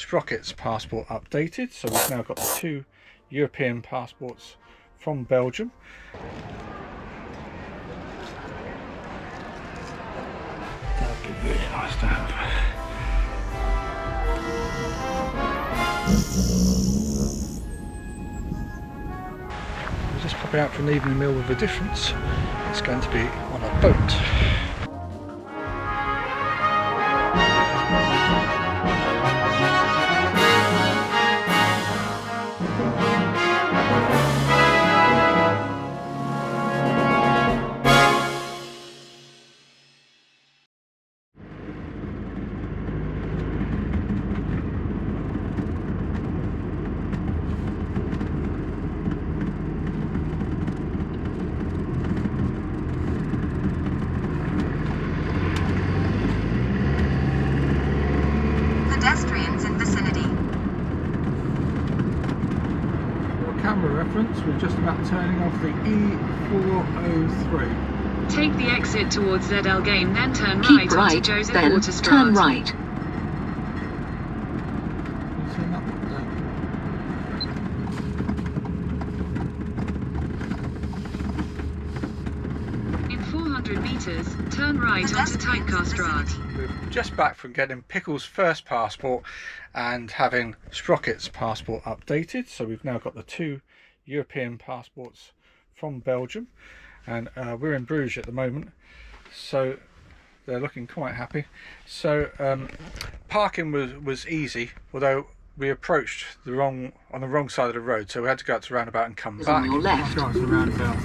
Sprocket's passport updated, so we've now got the 2 European passports from Belgium. That would be really nice to have. We're just popping out for an evening meal with a difference. It's going to be on a boat. Pedestrians in vicinity. For camera reference, we're just about turning off the E403. Take the exit towards ZL Game, then turn Keep right onto right, Joseph then Waterstraat. turn right. Can you turn that one down? In 400 metres, turn right onto Tijpkaststraat. We're just back from getting Pickle's first passport and having Sprocket's passport updated, so we've now got the 2 European passports from Belgium, and we're in Bruges at the moment, so they're looking quite happy. So parking was easy, although we approached on the wrong side of the road, so we had to go out to the roundabout and come back. On your left. Go out to the roundabout,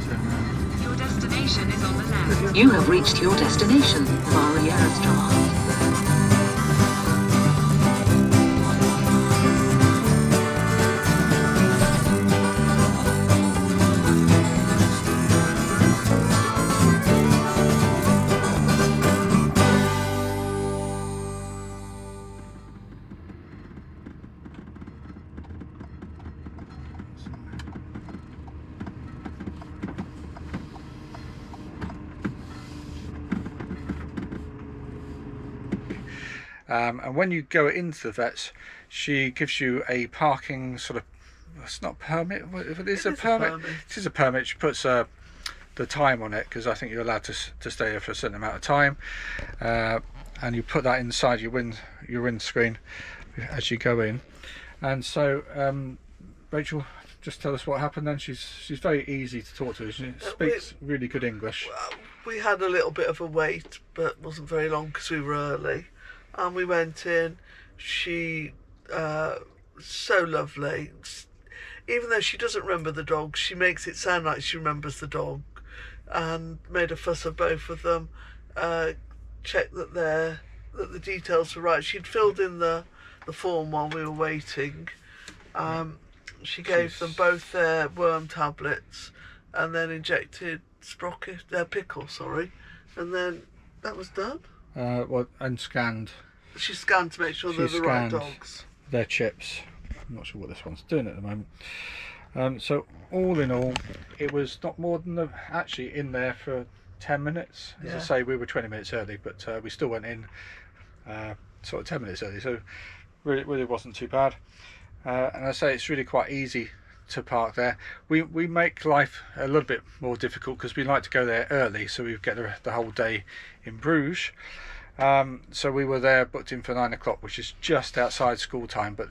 Your destination is on the left. You have reached your destination, AHCs. And when you go into the vets, she gives you a parking sort of, it's not permit, it is a permit. It is a permit. She puts the time on it, because I think you're allowed to stay there for a certain amount of time, and you put that inside your windscreen as you go in. And so Rachel, just tell us what happened then. She's very easy to talk to. She speaks really good English. Well, we had a little bit of a wait, but wasn't very long because we were early. And we went in. She so lovely. Even though she doesn't remember the dog, she makes it sound like she remembers the dog, and made a fuss of both of them. Checked that the details were right. She'd filled in the form while we were waiting. She gave them both their worm tablets, and then injected Pickle, and then that was done. And scanned. She scanned to make sure they're the right dogs. Their chips. I'm not sure what this one's doing at the moment. So all in all, it was not more than actually in there for 10 minutes. As I say, we were 20 minutes early, but we still went in sort of 10 minutes early, so really wasn't too bad. And I say it's really quite easy to park there. We make life a little bit more difficult because we like to go there early, so we get the whole day in Bruges. So we were there booked in for 9 o'clock, which is just outside school time, but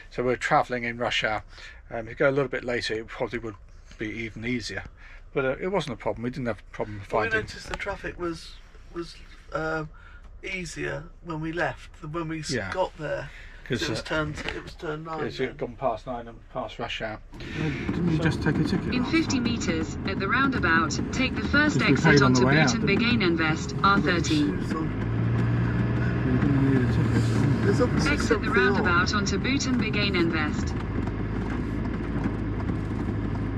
so we're travelling in rush hour. If you go a little bit later, it probably would be even easier, but it wasn't a problem. We didn't have a problem finding. We noticed the traffic was easier when we left than when we got there. Because it was turned 9. It's gone past 9 and past rush hour. Didn't you just take a ticket? In 50 metres, at the roundabout, take the first exit onto Buitenbeek-Eemsvest, R13. Exit the roundabout onto Buitenbeek-Eemsvest.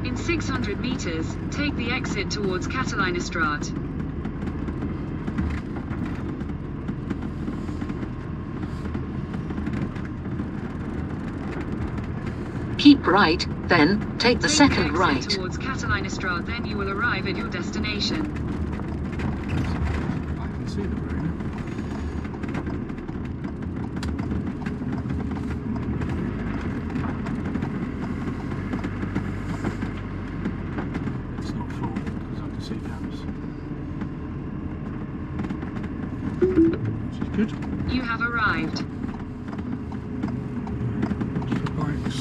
In 600 metres, take the exit towards Catalijnstraat. Keep right, then take the second right. Towards Catalijnstraat, then you will arrive at your destination. I can see the road. arrived. For bikes.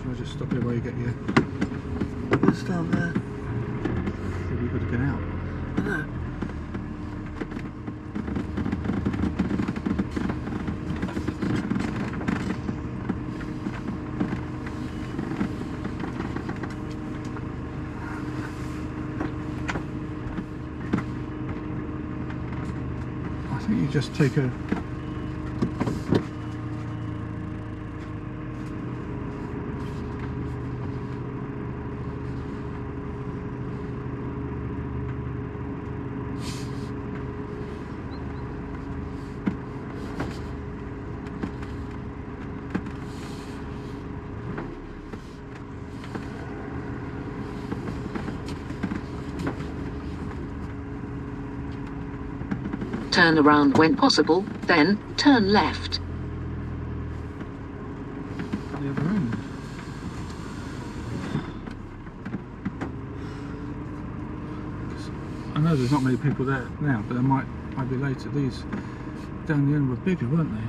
Shall I just stop here where you get your... What's down there? We've got to get out. I know. I think you just take a... Turn around when possible, then turn left. the other end. I know there's not many people there now, but there might be later. These down the end were bigger, weren't they?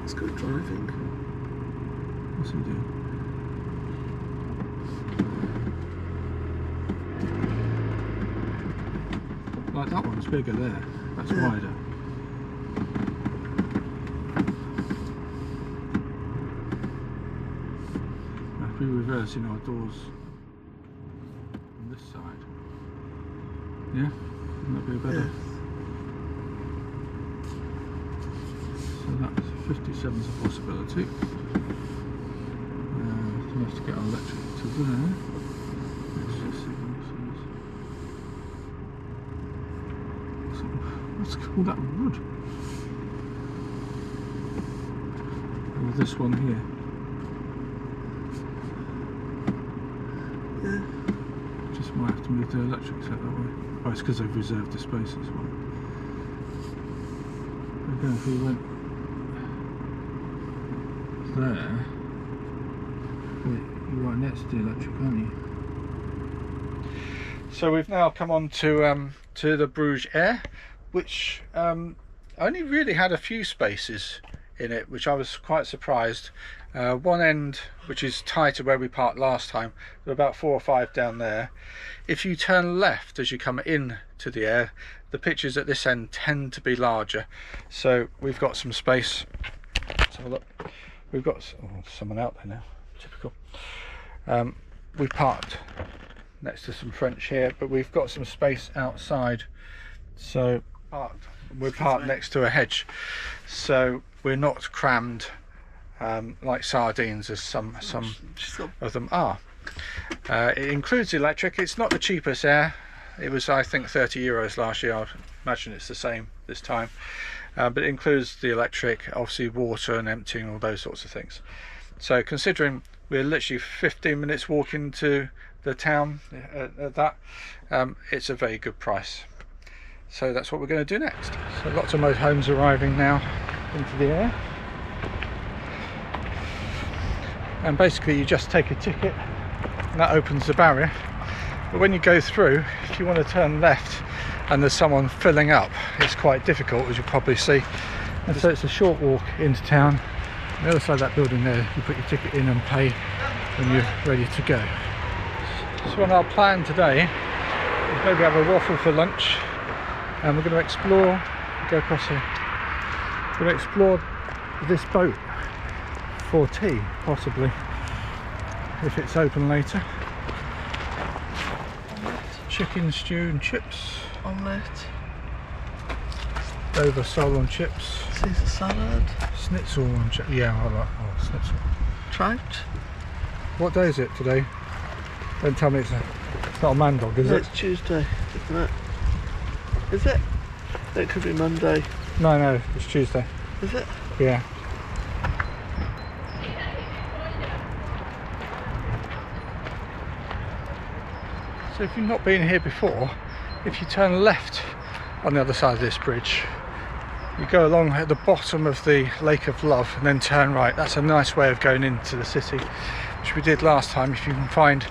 Let's go driving. What's he doing? Like that one's bigger there. That's wider. Now if we reverse in our doors on this side, yeah, wouldn't that be better? So that's 57's a possibility. We have to get our electric to there. Let's just see what this is. What's all that wood? Or this one here. Yeah. Just might have to move the electrics out that way. Oh, it's because they've reserved the space as well. Again, if we went there, you're right next to the electric, aren't you? So we've now come on to the Bruges Aire, which only really had a few spaces in it, which I was quite surprised. One end, which is tied to where we parked last time, there are about 4 or 5 down there. If you turn left as you come in to the Aire, the pitches at this end tend to be larger. So we've got some space. Let's have a look. We've got someone out there now. Typical. We've parked next to some French here, but we've got some space outside. So we're parked next to a hedge, so we're not crammed like sardines as some of them are. It includes electric. It's not the cheapest Aire. It was, I think, 30 euros last year. I imagine it's the same this time. But it includes the electric, obviously water and emptying, all those sorts of things. So considering we're literally 15 minutes walking to the town at that, it's a very good price. So that's what we're going to do next. So lots of motorhomes arriving now into the Aire. And basically you just take a ticket and that opens the barrier. But when you go through, if you want to turn left and there's someone filling up, it's quite difficult, as you'll probably see. And so it's a short walk into town. On the other side of that building there, you put your ticket in and pay when you're ready to go. So on our plan today is maybe have a waffle for lunch, and we're going to explore, go across here, we're going to explore this boat for tea, possibly, if it's open later. Chicken stew and chips. Omelette. Dover sole and chips. Caesar salad. Schnitzel and chips. Yeah, I like schnitzel. Trout. What day is it today? Don't tell me it's not a man dog, is No, it? it's Tuesday, isn't it? Is it? It could be Monday. No, it's Tuesday. Is it? Yeah. So if you've not been here before, if you turn left on the other side of this bridge, you go along at the bottom of the Lake of Love and then turn right. That's a nice way of going into the city, which we did last time. If you can find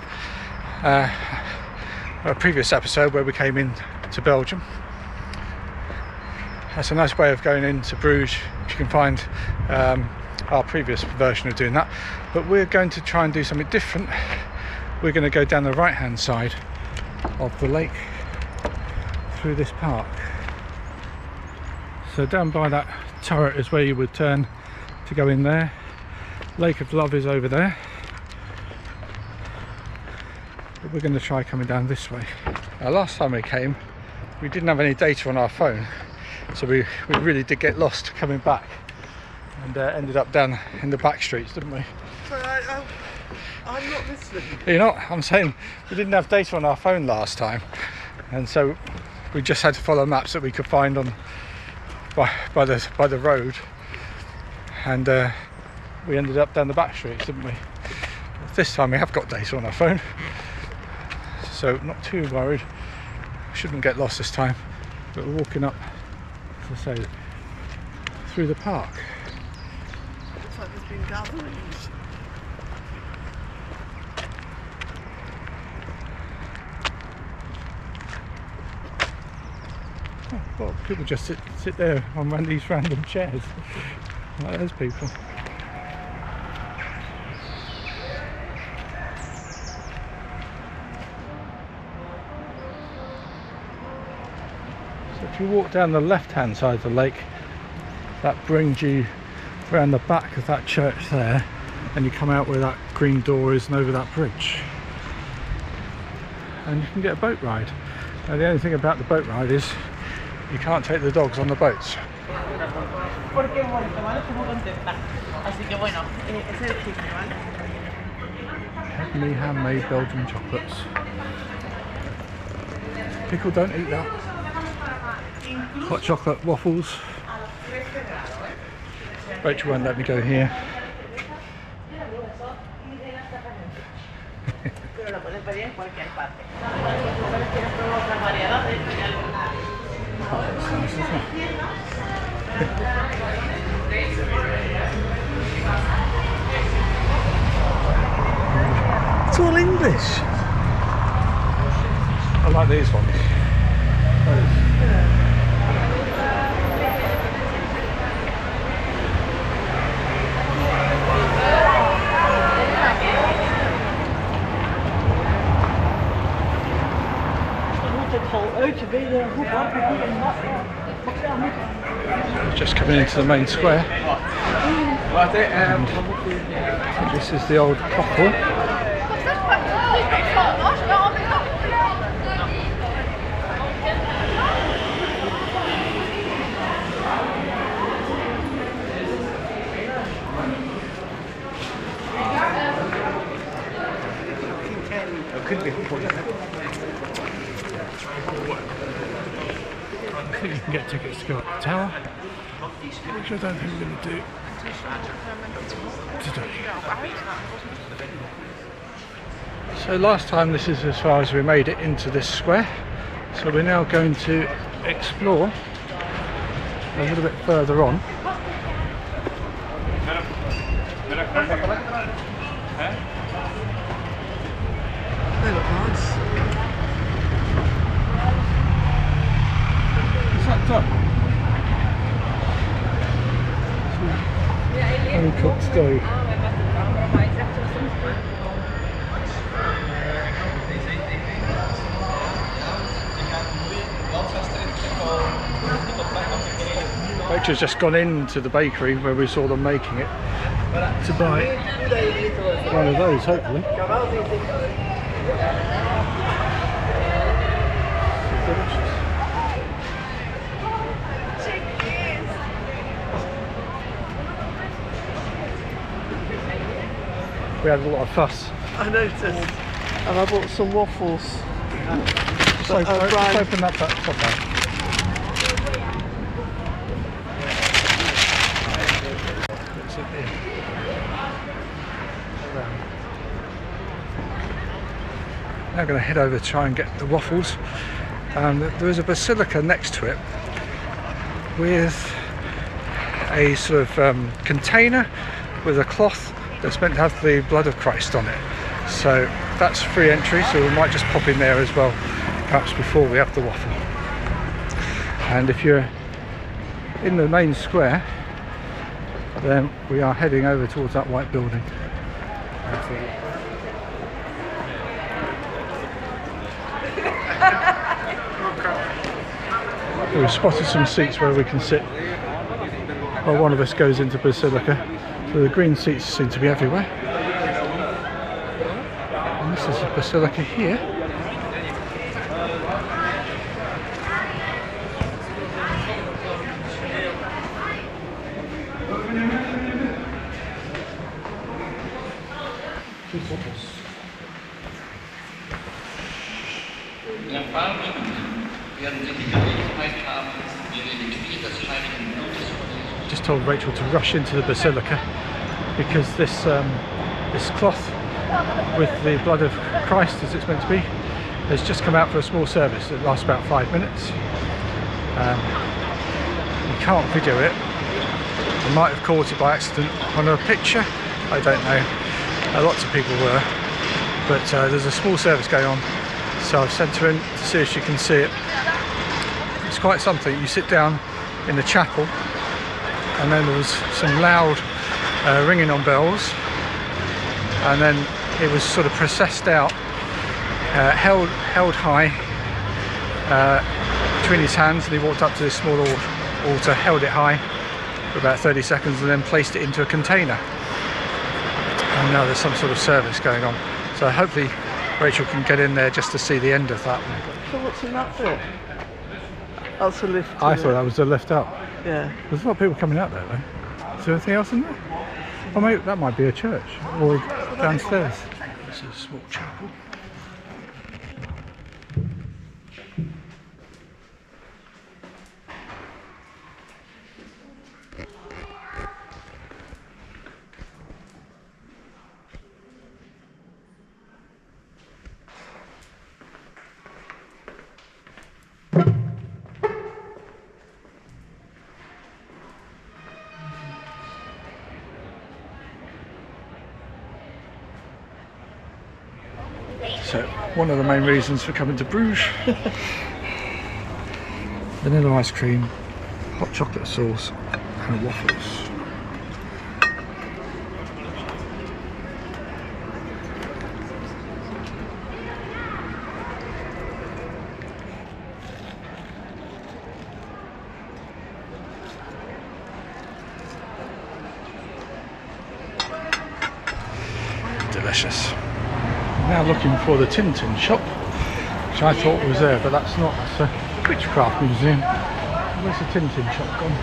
a previous episode where we came in to Belgium, that's a nice way of going into Bruges. If you can find our previous version of doing that, but we're going to try and do something different. We're going to go down the right hand side of the lake through this park. So down by that turret is where you would turn to go in there. Lake of Love is over there, but we're going to try coming down this way. Now, last time we came, we didn't have any data on our phone, so we really did get lost coming back, and ended up down in the back streets, didn't we? I'm not listening. You're not? I'm saying we didn't have data on our phone last time, and so we just had to follow maps that we could find on by the road, and we ended up down the back streets, didn't we? This time we have got data on our phone, so not too worried. Shouldn't get lost this time. But we're walking up, as I say, through the park. Looks like there's been gatherings. Well, people just sit there on one of these random chairs, like those people. So if you walk down the left-hand side of the lake, that brings you around the back of that church there, and you come out where that green door is and over that bridge, and you can get a boat ride. Now, the only thing about the boat ride is you can't take the dogs on the boats. Heavenly handmade Belgian chocolates. Pickle, don't eat that. Hot chocolate waffles. Rachel won't let me go here. It's all English. I like these ones. Just coming into the main square. And this is the old couple. I think you can get tickets to go up the tower, which I don't think we're going to do today. So last time, this is as far as we made it into this square, so we're now going to explore a little bit further on. They look nice. Is that done? Uncooked stove. Rachel's just gone into the bakery where we saw them making it to buy one of those, hopefully. We had a lot of fuss. I noticed. And I bought some waffles. Just open that top out. Let's sit here. Now going to head over to try and get the waffles. There is a basilica next to it with a sort of container with a cloth that's meant to have the blood of Christ on it. So that's free entry, so we might just pop in there as well, perhaps before we have the waffle. And if you're in the main square, then we are heading over towards that white building. We've spotted some seats where we can sit while one of us goes into Basilica. So the green seats seem to be everywhere. And this is the Basilica here. Just told Rachel to rush into the Basilica because this cloth with the blood of Christ, as it's meant to be, has just come out for a small service. It lasts about 5 minutes. You can't video it. I might have caught it by accident on a picture. I don't know. Lots of people were, but there's a small service going on, so I've sent her in to see if she can see it. It's quite something. You sit down in the chapel, and then there was some loud ringing on bells, and then it was sort of processed out, held high between his hands, and he walked up to this small altar, held it high for about 30 seconds, and then placed it into a container. And now there's some sort of service going on, so hopefully Rachel can get in there just to see the end of that. So what's in that bit? That's a lift. I thought that was the lift up. Yeah. There's a lot of people coming out there though. Is there anything else in there? Or maybe that might be a church or downstairs. This is a small chapel. So, one of the main reasons for coming to Bruges. Vanilla ice cream, hot chocolate sauce and waffles. Delicious. Now looking for the TinTin Shop, which I thought was there, but that's not. It's a witchcraft museum. Where's the TinTin Shop gone?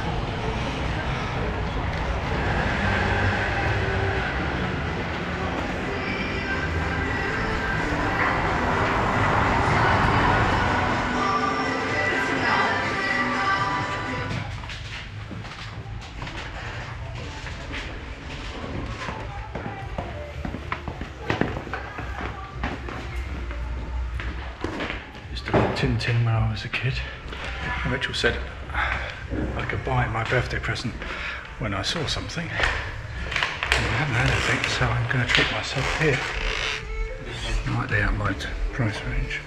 Tintin when I was a kid. And Rachel said I could buy my birthday present when I saw something. And I haven't had anything, so I'm going to treat myself here. Right, the outlined price range.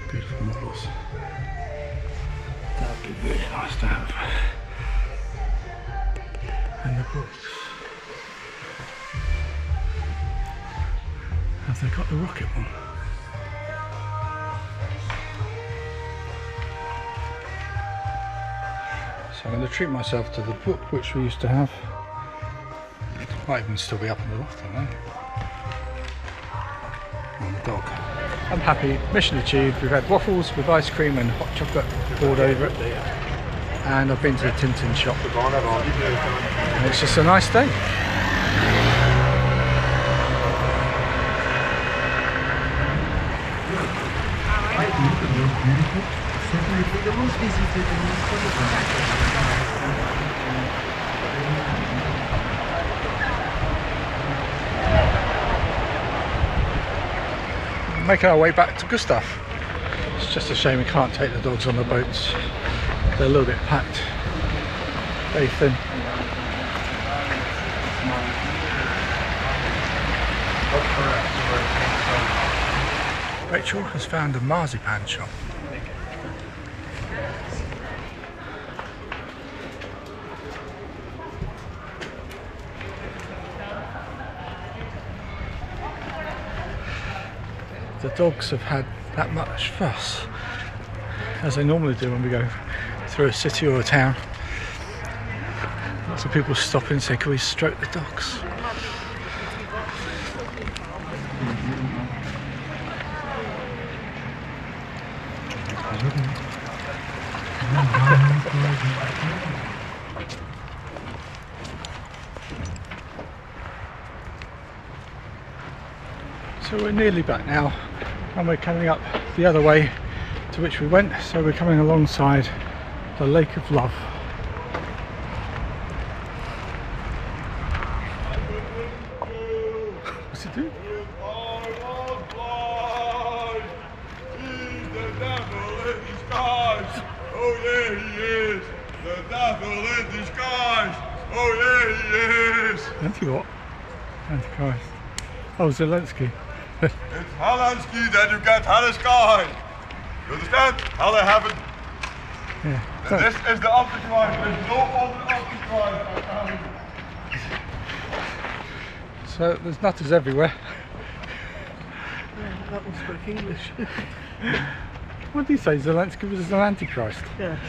Beautiful models. That would be really nice to have. And the books. Have they got the rocket one? So I'm going to treat myself to the book which we used to have. It might even still be up in the loft, I don't know. And the dog. I'm happy, mission achieved. We've had waffles with ice cream and hot chocolate poured over it. And I've been to the TinTin Shop. And it's just a nice day. Making our way back to Gustav. It's just a shame we can't take the dogs on the boats. They're a little bit packed, very thin. Rachel has found a marzipan shop. The dogs have had that much fuss, as they normally do when we go through a city or a town. Lots of people stop and say, can we stroke the dogs? So we're nearly back now, and we're coming up the other way to which we went, so we're coming alongside the Lake of Love. What's he doing? Oh yeah, he is! The devil in disguise! Oh yeah, he is! Anti what? Antichrist. Oh, Zelensky. It's Zelensky that you get Hellesky! You understand? Hell I haven't. Yeah. And this is the Antichrist. There's no other Antichrist. So there's nutters everywhere. Yeah, that one spoke English. What did he say? Zelensky was an antichrist? Yes.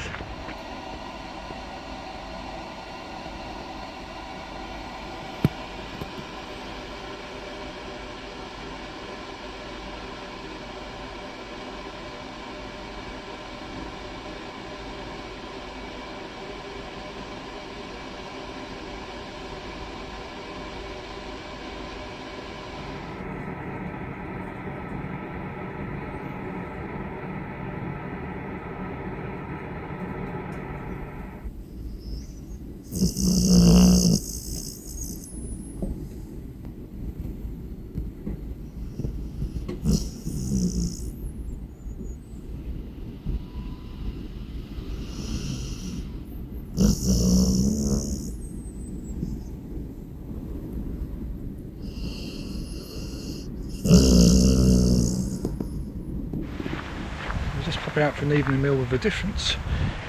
We're just popping out for an evening meal with a difference.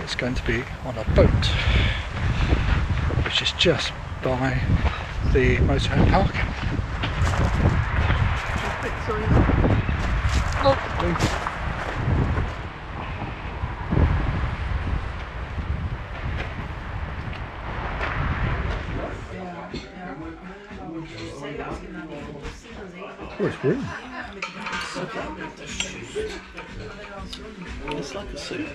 It's going to be on a boat, which is just by the motorhome park. Oh, it's warm. It's like a soup.